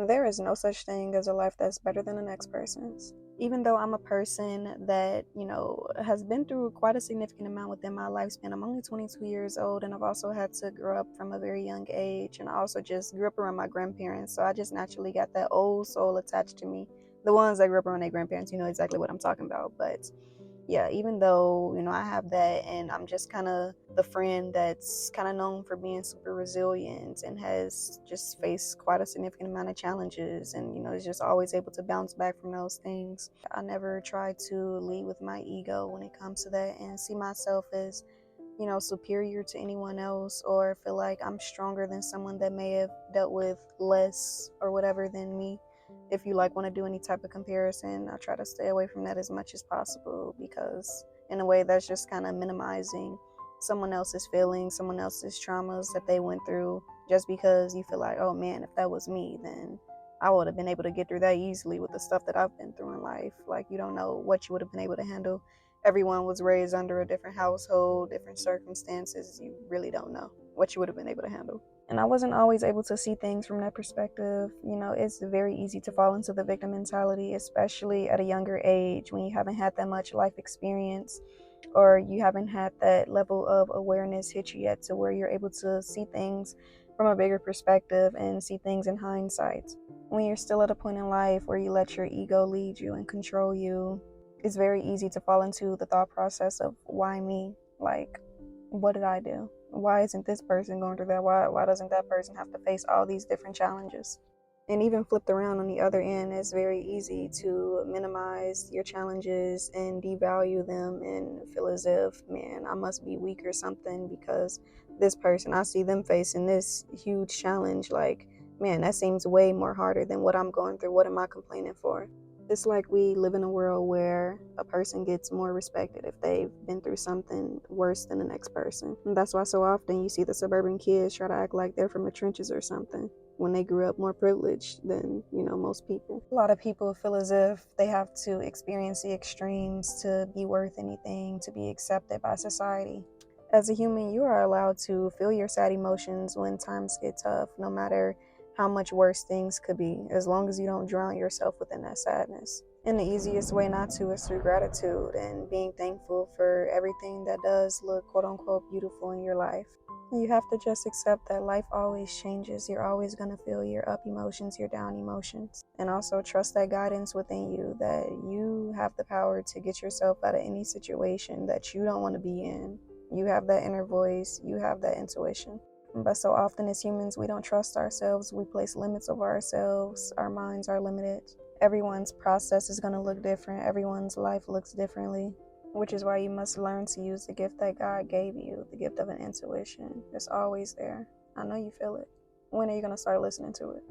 There is no such thing as a life that's better than the next person's. Even though I'm a person that, has been through quite a significant amount within my lifespan, I'm only 22 years old, and I've also had to grow up from a very young age. And I also just grew up around my grandparents. So I just naturally got that old soul attached to me. The ones that grew up around their grandparents, you know exactly what I'm talking about. But yeah, even though, I have that, and I'm just kind of the friend that's kind of known for being super resilient and has just faced quite a significant amount of challenges, and, is just always able to bounce back from those things. I never try to lead with my ego when it comes to that and see myself as, superior to anyone else, or feel like I'm stronger than someone that may have dealt with less or whatever than me. If you want to do any type of comparison, I try to stay away from that as much as possible, because in a way that's just kind of minimizing someone else's feelings, someone else's traumas that they went through, just because you feel like, oh man, if that was me, then I would have been able to get through that easily with the stuff that I've been through in life. Like, you don't know what you would have been able to handle. Everyone was raised under a different household, different circumstances. You really don't know what you would have been able to handle. And I wasn't always able to see things from that perspective. It's very easy to fall into the victim mentality, especially at a younger age when you haven't had that much life experience, or you haven't had that level of awareness hit you yet to where you're able to see things from a bigger perspective and see things in hindsight. When you're still at a point in life where you let your ego lead you and control you, it's very easy to fall into the thought process of, why me? Like, what did I do? Why isn't this person going through that? Why doesn't that person have to face all these different challenges? And even flipped around on the other end, it's very easy to minimize your challenges and devalue them and feel as if, man, I must be weak or something because this person, I see them facing this huge challenge. Like, man, that seems way more harder than what I'm going through. What am I complaining for? It's like we live in a world where a person gets more respected if they've been through something worse than the next person. And that's why so often you see the suburban kids try to act like they're from the trenches or something when they grew up more privileged than, most people. A lot of people feel as if they have to experience the extremes to be worth anything, to be accepted by society. As a human, you are allowed to feel your sad emotions when times get tough, no matter how much worse things could be, as long as you don't drown yourself within that sadness. And the easiest way not to is through gratitude and being thankful for everything that does look quote unquote beautiful in your life. You have to just accept that life always changes. You're always going to feel your up emotions, your down emotions. And also trust that guidance within you, that you have the power to get yourself out of any situation that you don't want to be in. You have that inner voice, you have that intuition. But so often as humans, we don't trust ourselves. We place limits over ourselves. Our minds are limited. Everyone's process is going to look different. Everyone's life looks differently, which is why you must learn to use the gift that God gave you, the gift of an intuition. It's always there. I know you feel it. When are you going to start listening to it?